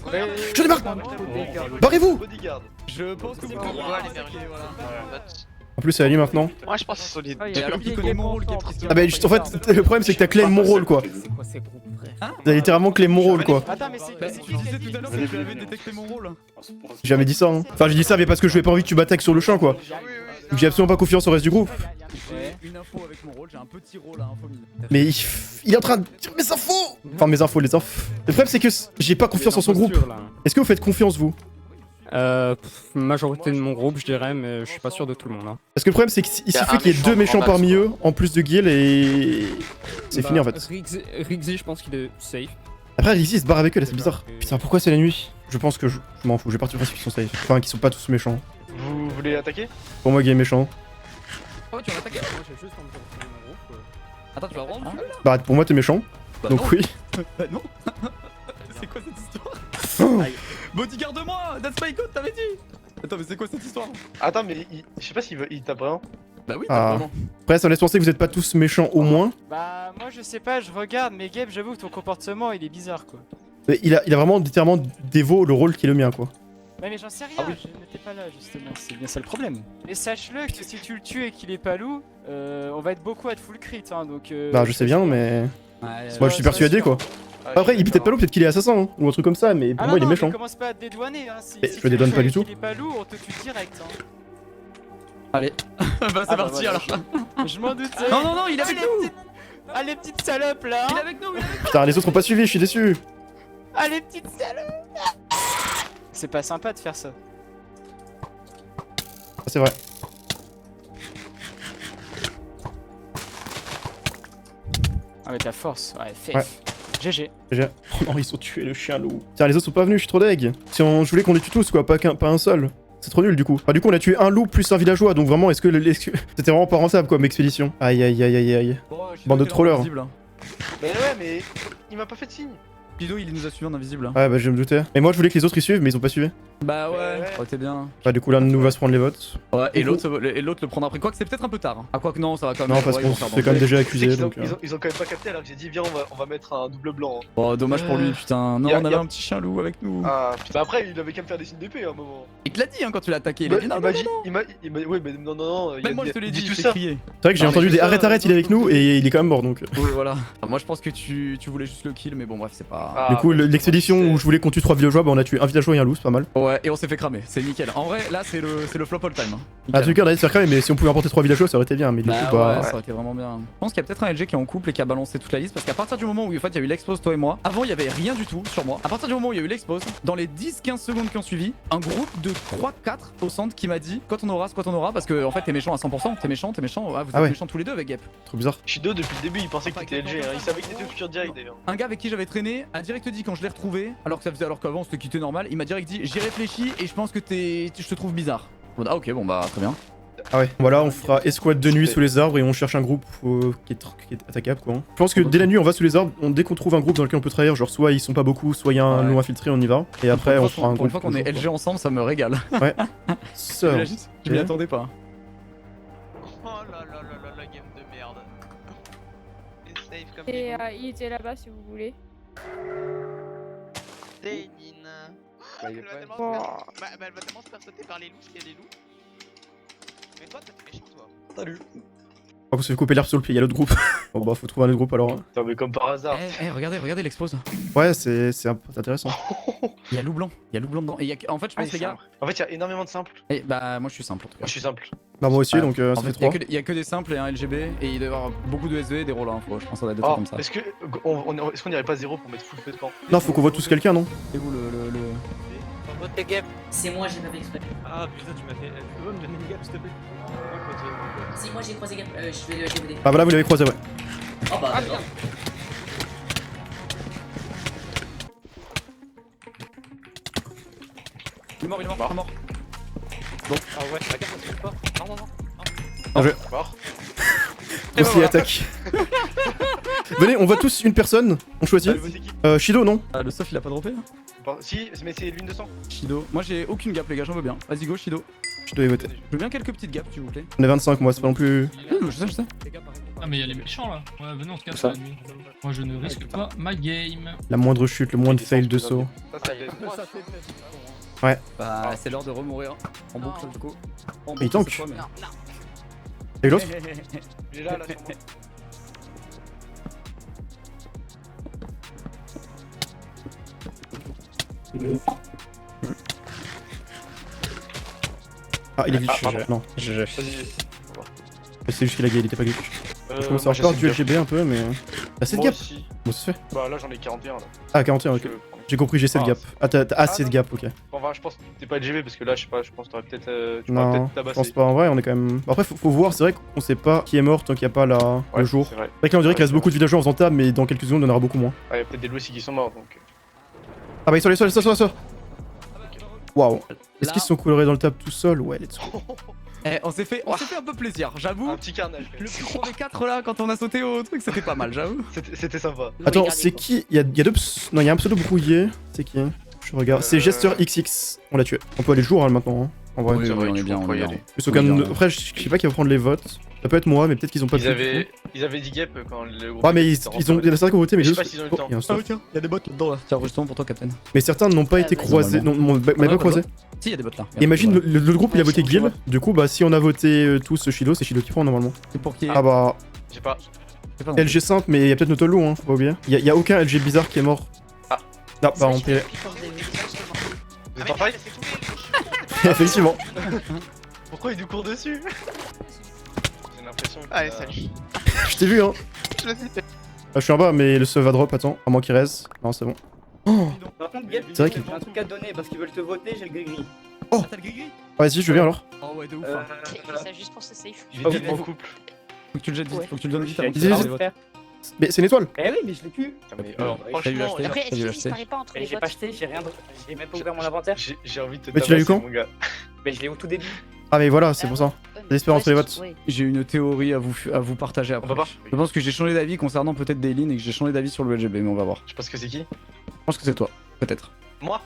J'en ai marre. Barrez-vous. Bodyguard. Je pense que vous En plus, c'est à lui maintenant. Moi je pense que c'est solide. Il connaît mon rôle, Gep. Ah, bah, juste, en fait, le problème, c'est que t'as claim mon rôle, quoi. T'as littéralement claim mon rôle, quoi. Attends mais Bah, c'est tu disais tout à l'heure que tu avais détecté mon rôle. J'ai jamais dit ça, hein. Enfin, j'ai dit ça, mais parce que je n'avais pas envie que tu m'attaques sur le champ, quoi. Donc, j'ai absolument pas confiance au reste du groupe. Une info avec mon rôle, j'ai un petit rôle à info mine. Mais il est en train de dire mes infos. Enfin, mes infos, les infos. Le problème, c'est que j'ai pas confiance en son groupe. Est-ce que vous faites confiance, vous? Majorité de mon groupe, je dirais, mais je suis pas sûr de tout le monde. Hein. Parce que le problème, c'est qu'il y a suffit un qu'il y ait méchant 2 méchants grand max, parmi quoi. eux, en plus de Gil, et c'est fini, en fait. Rixi, je pense qu'il est safe. Après, Rixi se barre avec eux, là, c'est bizarre. Putain, pourquoi c'est la nuit? Je pense que je m'en fous, j'ai parti du principe qu'ils sont safe. Enfin, qu'ils sont pas tous méchants. Vous voulez attaquer? Pour moi, game méchant. Oh, tu vas attaquer. Moi, j'ai juste envie de retrouver mon groupe. Attends, tu vas rendre celui-là? Bah, pour moi, t'es méchant. Bah Donc non. oui. Bah non. C'est quoi cette histoire? Bodyguard de moi, that's my god, t'avais dit. Attends, mais c'est quoi cette histoire? Attends, mais je sais pas il tape rien. Bah oui, Ah. vraiment. Après, ça me laisse penser que vous êtes pas tous méchants au moins. Bah, moi je sais pas, je regarde, mais Gabe, j'avoue que ton comportement il est bizarre quoi. Mais il a vraiment littéralement dévo le rôle qui est le mien, quoi. Ouais, mais j'en sais rien, Ah oui. je n'étais pas là justement, c'est bien ça le problème. Mais sache-le que si tu le tues et qu'il est pas loup, on va être beaucoup à te full crit hein, donc. Bah, je sais bien, mais. Moi, je suis persuadé, quoi. Après, il est peut-être pas loup, peut-être qu'il est assassin, hein, ou un truc comme ça, mais pour Ah moi, non, il est non, méchant. mais commence pas à te dédouaner hein, si Mais si je tu le dédouane tues pas du et tout. qu'il est pas loup, on te tue direct hein. Allez. Bah, c'est Ah, bah, parti voilà, alors. Je m'en doutais. Non, non, non, il est avec nous. Ah les petites salopes là Il est hein. avec nous. Putain, les autres ont pas suivi, je suis déçu. Ah les petites salopes. C'est pas sympa de faire ça. Ah, c'est vrai. Ah mais ta force, ouais, fait. Ouais. GG. Oh non, ils ont tué le chien loup. Tiens, les autres sont pas venus, je suis trop deg. Si je voulais qu'on les tue tous, quoi, pas un seul. C'est trop nul du coup. Enfin, du coup, on a tué un loup plus un villageois, donc vraiment, est-ce que c'était vraiment pas rentable, quoi, expédition. Aïe, aïe, aïe, aïe, aïe. Bande de trollers. Mais ouais, mais il m'a pas fait de signe. Pido, il nous a suivi en invisible. Ouais, bah, je me doutais. Mais moi, je voulais que les autres y suivent, mais ils ont pas suivi. Bah ouais, Ouais. oh, t'es bien. Bah, du coup, l'un de nous va se prendre les votes. Ouais, et l'autre le prendra après. Quoi que c'est peut-être un peu tard. Hein. Ah, quoi que non, ça va quand même. Non, parce ouais, qu'on ils vont faire s'est quand même bandeau. déjà Tu sais accusé, qu'ils ont, donc. ils ont quand même pas capté alors que j'ai dit viens on va mettre un double blanc. Hein. Oh, dommage pour lui, putain. Non, Y a- on avait y a- un petit chien loup avec nous. Ah putain après il avait qu'à me faire des signes d'épée à un moment. Il te l'a dit hein, quand tu l'as attaqué. Il Bah, a dit non, non, non. il m'a ouais mais non. Même moi, je te l'ai dit, tout je ça. t'ai crié. C'est vrai que j'ai Non, mais entendu des juste ça, arrête, il est avec nous, et il est quand même mort, donc. Oui, voilà. Moi, je pense que tu voulais juste le kill, mais bon, bref, c'est pas. Ah, Du coup, bah, l'expédition c'est- où je voulais qu'on tue 3 villageois, bah, on a tué un villageois et un loup, c'est pas mal. Ouais, et on s'est fait cramer, c'est nickel. En vrai, là, c'est le flop all time. Hein. Ah, Nickel. tu on allait se faire cramer, mais si on pouvait emporter 3 villageois, ça aurait été bien, mais du Bah coup, bah. ouais, ça aurait été vraiment bien. Je pense qu'il y a peut-être un LG qui est en couple et qui a balancé toute la liste parce qu'à partir du moment où en fait il y a eu l'expose toi et moi, avant il y avait rien du tout sur moi. À partir du moment où il y a eu l'expose, dans les 10-15 secondes qui ont suivi, un groupe de 3-4 au centre qui m'a dit quand on aura, parce que en fait t'es méchant à 100%, t'es méchant, ouais, vous êtes ouais. méchants tous les deux avec Gap. Trop bizarre. Shido depuis le début il pensait que t'étais LG, hein. Il savait que t'étais futur direct d'ailleurs. Un gars avec qui j'avais traîné a direct dit quand je l'ai retrouvé, alors qu'avant on s'était quitté normal, il m'a direct dit j'ai réfléchi et je pense que je te trouve bizarre. Bon, ah ok bon bah très bien. Ah ouais, voilà, on fera escouade de nuit sous les arbres et on cherche un groupe qui est attaquable, quoi. Je pense que dès la nuit, on va sous les arbres, dès qu'on trouve un groupe dans lequel on peut trahir, genre soit ils sont pas beaucoup, soit il y a un Ouais. loup infiltré, on y va. Et après, on fera un Pour une groupe. fois qu'on est LG ensemble, ça me régale. Ça. Imagine, je m'y attendais pas. Oh là là là là la game de merde. Et safe comme Et il était là-bas si vous voulez. Dénine. Bah, il est Elle va pas- tellement Oh. se faire- elle va tellement se faire sauter par les loups s'il y a des loups. Mais toi, t'es méchant toi. Salut. On se fait couper l'herbe sur le pied, il y a l'autre groupe. Bon bah, faut trouver un autre groupe alors. Putain mais comme par hasard. Regardez l'expose. Ouais, c'est intéressant. Il y a loup blanc dedans. Et en fait, je pense, les gars. En fait il y a énormément de simples. Et bah, moi je suis simple en tout cas. Moi je suis simple. Bah, moi aussi, Ouais. donc En ça fait fait, 3. il y a que des simples et un LGB. Et il doit y avoir beaucoup de SV et des rôles hein, je pense que ça doit être des trucs Oh, comme ça. est-ce qu'on irait pas zéro pour mettre full feu de camp? Non, faut qu'on voit tous quelqu'un, non? C'est où le. Vote les games. C'est moi, j'ai pas fait exprès. Ah putain, tu m'as fait. Tu peux me donner une gap s'il te plaît? Si moi j'ai croisé Gap, je vais le DVD. Ah, voilà, vous l'avez croisé, ouais. Oh bah d'accord. Il est mort. Ah ouais, la carte ça se fait pas. Non. Bien joué. Mort. Aussi attaque. Venez, on voit tous une personne, on choisit. Allez, votez qui? Shido, non? Ah, le soft il a pas droppé là Bon, si, mais c'est l'une de sang. Shido. Moi j'ai aucune gap, les gars, j'en veux bien. Vas-y, go, Shido. Shido est voté. Je veux bien quelques petites gaps, s'il vous plaît. On est 25, moi, c'est pas non plus. Je sais. Ah, mais y'a les méchants là. Ouais, venez, on se casse la nuit. Moi, je ne risque pas ma game. La moindre chute, le moindre fail de saut. Ça c'est Ouais. Bah, c'est l'heure de remourir. En boucle, du coup. En il boucle, tank. cette fois, mais- Et l'autre? Il est là sur moi. Ah, il est glitch. Ah, pardon. Non, Vas-y. c'est juste qu'il a gay, il était pas glitch. Je commence à moi, avoir peur j'ai du sept LGB un peu, mais. T'as 7 Moi gap? aussi. Bon, ça se fait. Bah là j'en ai 41 là. Ah, 41, ok. Je vais prendre. J'ai compris, j'ai 7 Ah, gap. Ah, t'as assez de non. gap, ok. Enfin, je pense que t'es pas LGB parce que là, je sais pas, je pense que t'aurais peut-être. Tu pourrais Non, peut-être je tabasser. pense pas. En vrai, on est quand même. Après, faut voir, c'est vrai qu'on sait pas qui est mort tant qu'il y a pas le Ouais, jour. C'est vrai. C'est vrai que là, on dirait qu'il reste beaucoup de villageois en faisant table, mais dans quelques secondes, on en aura beaucoup moins. Ah, il y a peut-être des loups aussi qui sont morts donc. Ah, bah, il sort. Waouh. Est-ce Là- qu'ils se sont colorés dans le tab tout seul? Ouais, let's go. Eh, on s'est fait un peu plaisir, j'avoue. Un petit carnage. Le plus gros des 4 là, quand on a sauté au truc, c'était pas mal, j'avoue. C'était sympa. Attends, c'est qui? Il y a deux non, il y a un pseudo brouillé. C'est qui? Je regarde. C'est Jester XX. On l'a tué. On peut aller le jour hein, maintenant. Hein. En vrai. Oui, on est bien, on est bien. Plus aucun... Après, je sais pas qui va prendre les votes. Ça peut être moi, mais peut-être qu'ils ont pas pu. Ils avaient dit gap quand le groupe. Ouais, mais ils ont. Il y en a certains qui ont voté, mais Je sais juste. pas s'ils ont eu le Oh, temps. il y a un stop. tiens, il y a des bots là-dedans là. Tiens, justement pour toi, Captain. Mais certains n'ont pas été vas-y. croisés. Non, mais pas croisés. Si, il y a des bots là. Imagine le groupe il a Ouais, voté c'est Gil. bon, Du coup, bah si on a voté tous Shido, c'est Shido qui prend normalement. C'est pour qui Ah bah. J'ai pas. C'est pas non plus. LG simple, mais il y a peut-être Notolou, hein, faut pas oublier. Il y a aucun LG bizarre qui est mort. Ah. Ah, bah on peut. Vous êtes en fight? Effectivement. Pourquoi il nous court dessus? J'ai l'impression que. Allez, salut. Je t'ai vu, hein. Je suis en bas, mais le seuve va drop, attends. À moins qu'il reste. Non, c'est bon. Oh. Par contre, Gap, C'est vrai qu'il- j'ai un truc à te donner parce qu'ils veulent te voter, j'ai le gris-gris. Ah, t'as le gris-gris Vas-y, je viens alors. Oh ouais, de ouf. Ça juste pour ce safe. Il est en couple. Faut que tu le jettes vite, faut que tu le donnes vite J'ai avant un qu'il Vas-y, fasse vas-y. les votes. Mais c'est une étoile. Eh oui, mais je l'ai pu. Mais T'as eu franchement, acheté. Après, T'as est-ce dû qu'il l'acheter. disparaît pas entre les Mais j'ai votes? pas acheté, j'ai même pas ouvert mon inventaire. j'ai envie de te Mais tu l'as eu tabasser, quand mon gars. Mais je l'ai au tout début. Ah, mais voilà, c'est pour ça. Ouais, mais J'espère entre les votes. ouais. J'ai une théorie à vous partager après. peut pas. Je pense que j'ai changé d'avis concernant peut-être Daylin et que j'ai changé d'avis sur le LGB, mais on va voir. Je pense que c'est qui? Je pense que c'est toi, peut-être. Moi?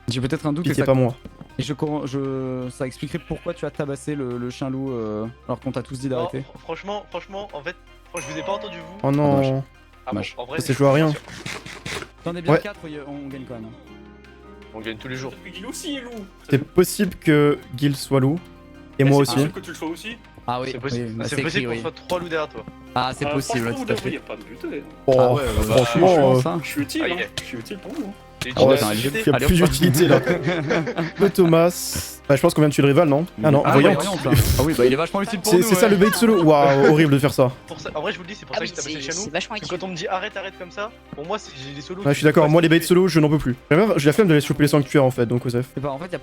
J'ai peut-être un doute et Pitié, ça, pas moi. et ça expliquerait pourquoi tu as tabassé le chien loup alors qu'on t'a tous dit Non, d'arrêter. franchement, en fait, je vous ai pas entendu vous. Oh non. Ah bon, dommage. en vrai, Ça s'est joué à rien. T'en es bien Ouais. 4, on gagne quand même. on gagne tous les jours. Il aussi est loup. C'est possible que Gil soit loup. Et moi aussi. que tu le sois aussi. Ah oui, C'est possible, oui, bah, c'est écrit, possible qu'on oui. soit 3 loups derrière toi. Ah, c'est possible, tout à fait. pas de lutter. Oh, Ah ouais, bah, franchement, ça. Je suis utile, Ah, hein. il est- Je suis utile pour vous. Et Oh, ouais, tu c'est l'as un visité. il y a Allez, plus hop. d'utilité là. Le Thomas. Bah, je pense qu'on vient de tuer le rival, non? Ah non, Ah, voyons. ouais, voyons, ça. Ah oui, bah il est vachement utile pour nous. C'est ça ouais. le bait solo. Waouh, horrible de faire ça. Pour ça, en vrai, je vous le dis, c'est pour Ah ça oui, que j'ai tabassé le c'est chien loup. vachement Parce utile. que quand on me dit arrête comme ça, pour moi, j'ai des solos. Ouais, je suis d'accord. Moi, les baits solo, je n'en peux plus. J'ai la flemme d'aller choper les sanctuaires en fait, donc Osef. Et bah, en fait, il y a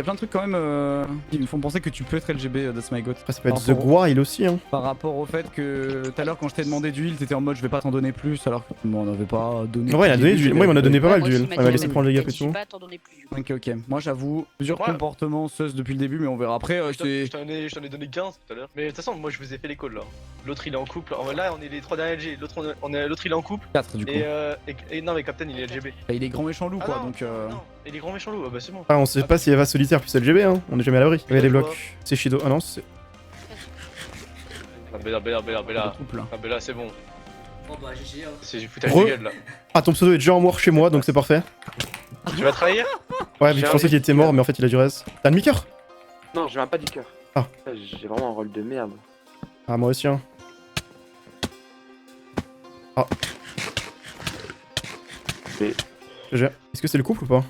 plein de trucs quand même qui me font penser que tu peux être LGB That's My God. Après, ça peut être Par The rapport- Guile aussi, hein. Par rapport au fait que tout à l'heure, quand je t'ai demandé d'huile, t'étais en mode je vais pas t'en donner plus, alors que m'en avait pas donné. En vrai, il a donné du. Moi, il m'en a donné pas mal Moi d'huile. aussi, Il m'a laissé prendre les gaps et Je tout. vais pas t'en donner plus. Ok, ok. Moi, j'avoue, plusieurs Ouais. comportements sus depuis le début, mais on verra après. Je t'en ai donné 15 tout à l'heure. Mais de toute façon, moi, je vous ai fait les calls là. L'autre, il est en couple. Là, on est les 3 derniers LG. L'autre, il est en couple. 4 du coup. Et non, mais Captain, il est LGB. Bah, il est grand méchant loup, quoi, non, donc. non. Et les grands méchants loups, ah bah c'est bon. Ah, on sait pas s'il va solitaire plus LGB, hein. On est jamais à l'abri. Il y a des blocs. C'est Shido. Ah non, c'est. Ah, Bella. le troupe, là. Ah, Bella, c'est bon. Bon bah GG. C'est du foutage Re- de gueule là. Ah, ton pseudo est déjà en mort chez moi, donc c'est parfait. Tu vas trahir? Ouais, mais je pensais qu'il était mort, mais en fait, il a du res. T'as le mi-cœur? Non, j'ai même pas du cœur. Ah. J'ai vraiment un rôle de merde. Ah, moi aussi, hein. Ah. Mais- GG. Est-ce que c'est le couple ou pas?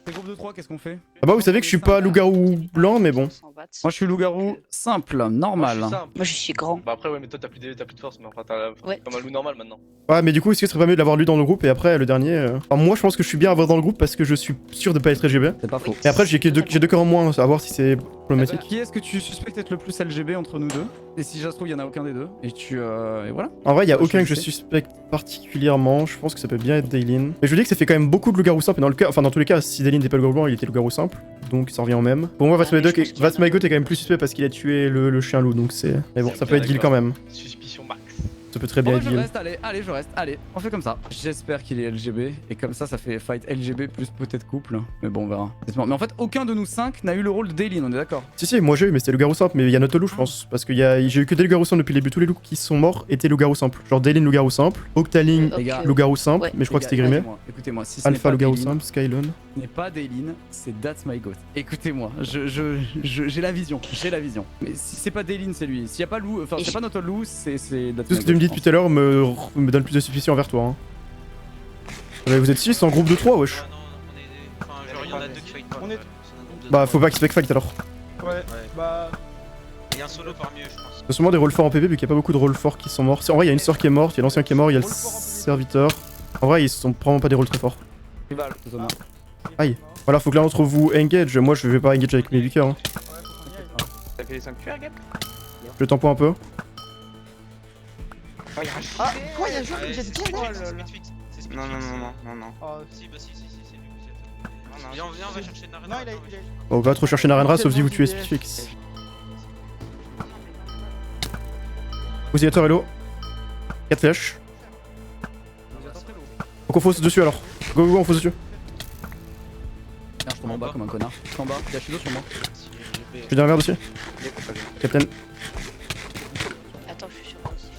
Les groupes de 3, qu'est-ce qu'on fait? Ah bah, vous savez que je suis pas loup-garou blanc, mais bon. Moi, je suis loup-garou simple, normal. Moi je suis grand. Bah après ouais mais toi t'as plus de force mais enfin t'as Ouais. comme un loup normal maintenant. Ouais, mais du coup, est-ce que ce serait pas mieux de l'avoir lu dans le groupe et après le dernier Enfin, moi, je pense que je suis bien à avoir dans le groupe parce que je suis sûr de pas être LGB. C'est pas faux. Et après, j'ai deux cœurs en moins, à voir si c'est problématique. Qui est-ce que tu suspectes être le plus LGB entre nous deux? Et si ça se trouve, il y en a aucun des deux. Et et voilà. En vrai, il y a Moi, aucun que je sais. suspecte particulièrement. Je pense que ça peut bien être Daylin. Mais je dis que ça fait quand même beaucoup de loup-garou simple. Et dans le cas, enfin, dans tous les cas, si Daylin n'était pas le loup blanc, il était loup-garou simple. Donc ça revient au même. Pour moi, Ah, mais je pense qu'il y en a- Vatmaigot est quand même plus suspect parce qu'il a tué le chien loup. Donc c'est. Mais bon, C'est ça peut être bien Gil quand même. Suspicion max. Ça peut très Bon, bien bah, être je Gil. reste, allez, je reste, allez, on fait comme ça. J'espère qu'il est LGB, et comme ça fait fight LGB plus peut-être couple, mais bon, on verra. Mais en fait, aucun de nous 5 n'a eu le rôle de Daylin, on est d'accord? Si, moi j'ai eu, mais c'était loup-garou simple. Mais il y a notre loup, je pense. Parce que j'ai eu que des loups-garous simples depuis le début. Tous les loups qui sont morts étaient loup-garou simple. Genre Daylin loup-garou simple, Octaling Les gars, loup-garou simple, Ouais. mais je crois que Les c'était gars, Grimé. Écoutez-moi, si ce n'est Alpha pas loup-garou Daylin, simple, Skylon. ce n'est pas Daylin, c'est That's My Goat. Écoutez-moi, j'ai la vision, Mais si c'est pas Daylin, c'est lui. S'il y a pas loup, enfin, Et c'est pas notre loup, c'est That's Tout My ce que Goat, tu me dis je depuis tout à l'heure me donne plus de suspicion envers toi. Hein. Ouais, vous êtes 6 en groupe de 3, wesh. Ouais, non, on est. Enfin, genre, il y en a deux qui fight pas. On est- Ouais, c'est un groupe de Bah, deux. faut pas qu'il se fight alors. Ouais, bah. Il y a un solo parmi eux, je pense. Il y a sûrement des rôles forts en PV vu qu'il y a pas beaucoup de rôles forts qui sont morts. En vrai, il y a une sœur qui est morte, il y a l'ancien qui est mort, il y a le serviteur. En vrai, ils sont probablement pas des rôles très forts. Rival, Thomas. Aïe. Voilà, faut que l'un d'entre vous engage. Moi, je vais pas engage avec mes liqueurs. Hein. T'as fait les sanctuaires, Gap? Je tempo un peu. Ah, quoi, y'a un jour Ouais, que j'ai c'est dit Speed là? Fix, c'est Speed Fix, c'est Speed Non, non, Fix. non, non, non, non. Si, bah si, c'est lui. Viens, on va chercher une arène. Non, il a. On va trop chercher Narenra sauf si vous tuez Speedfix. Oscillateur Hello. 4 flèches. Donc on fonce dessus alors. Go, on fonce dessus. Merde, je tombe en bas comme un connard. Je suis en bas, il y a Shido sur moi. Je vais dire un verre dessus. Captain. Attends, je suis sur moi aussi.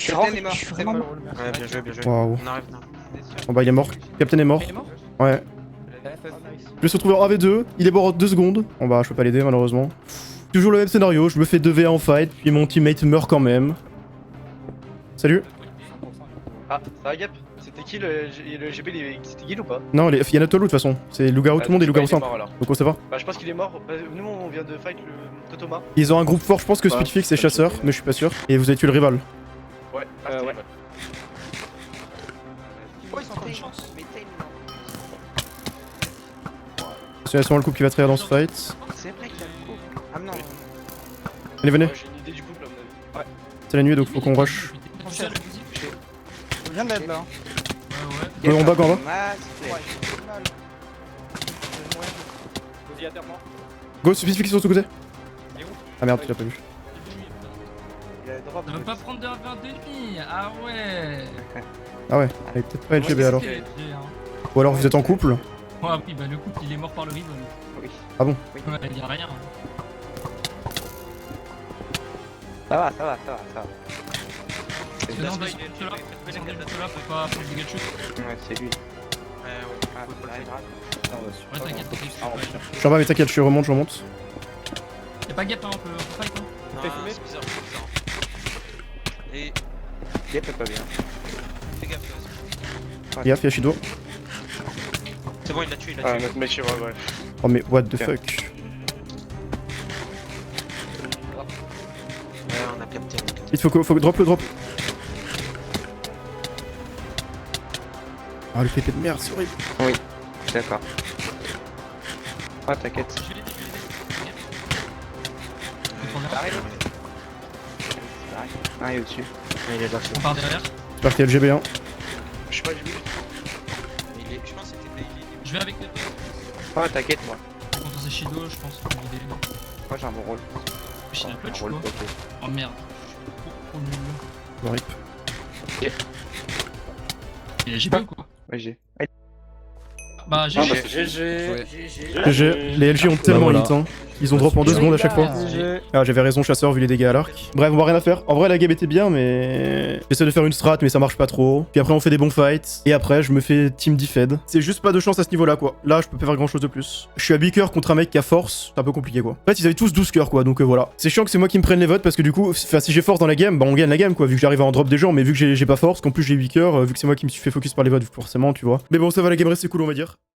Captain est mort. Ouais, bien joué, bien joué. Waouh. On arrive, Bon bah il est mort. Captain est mort. Il est mort? Ouais. Je vais se retrouver en AV2. Il est mort en 2 secondes. Bon bah je peux pas l'aider malheureusement. Toujours le même scénario. Je me fais 2v1 en fight. Puis mon teammate meurt quand même. Salut. Ah, ça va Gap? C'était qui le GP? C'était Guil ou pas? Non, il y a notre loup de toute façon. C'est loup-garou, tout le monde est loup-garou simple. Donc on sait pas. Bah je pense qu'il est mort. Bah, nous on vient de fight le Totoma. Ils ont un groupe fort, je pense que Speedfix est chasseur, mais je suis pas sûr. Et vous avez tué le rival. Ouais, ouais. C'est sûrement le couple qui va trahir dans ce fight. C'est vrai qu'il y a le coup. Ah non. Allez, venez. Ouais, j'ai une idée du couple à mon avis. Ouais. C'est la nuit donc faut qu'on rush. Je viens d'aide là. Ouais, en bas, en bas. Go, Speedfix sur ce côté. Ah merde, tu l'as pas vu. Ça veut pas prendre de 20 d'ennemis. Ah ouais. Ah ouais, elle est peut-être pas LGB alors. LG, hein. Ou alors vous êtes en couple. Ouais, oui, bah le couple il est mort par le rival. Oui. Ah bon? Ouais, il y a rien. Ça va. Parce que non, descends de là, faut pas prendre des gars de chute. Ouais, c'est lui. Ouais, t'inquiète, t'inquiète. Je suis en bas, mais t'inquiète, je remonte. Y'a pas gap, hein, on peut fight, hein. Non, c'est bizarre, c'est bizarre. Et Gap est pas bien. fais gaffe. Gaffe, y'a Shido. C'est bon, il l'a tué, Ah, notre mec, ouais. Oh mais what the fuck. Ouais, on a capté. Il faut drop le drop. Ah le PP de merde, c'est horrible. Oui, d'accord. Ah, t'inquiète. Ah, il est au-dessus. Il est là. On part derrière. J'espère qu'il y a le GB1. Je sais pas, j'ai vu. Je pense que c'était. Je vais avec toi. Ah, t'inquiète, moi. Quand c'est Shido, je pense qu'on va aider. Moi, j'ai un bon rôle. Shido clutch ou rôle quoi? bloqué. Oh merde. Je suis trop nul. Bon, rip. Il a GB ou quoi? Ouais, j'ai. Bah Ah, GG. bah, GG. GG, les LG ont tellement voilà. hit hein. Ils ont drop en 2 secondes à chaque fois. Ah j'avais raison chasseur vu les dégâts à l'arc. Bref on va rien à faire. En vrai la game était bien mais... J'essaie de faire une strat mais ça marche pas trop. Puis après on fait des bons fights. Et après je me fais team defed. C'est juste pas de chance à ce niveau là quoi. Là je peux pas faire grand chose de plus. Je suis à 8 cœurs contre un mec qui a force. C'est un peu compliqué quoi. En fait ils avaient tous 12 cœurs quoi donc voilà. C'est chiant que c'est moi qui me prenne les votes parce que du coup si j'ai force dans la game bah on gagne la game quoi. Vu que j'arrive à en drop des gens mais vu que j'ai pas force qu'en plus j'ai 8 cœurs vu que c'est moi qui me suis fait focus par les votes forcément tu vois. Mais bon ça va la game reste cool on va dire.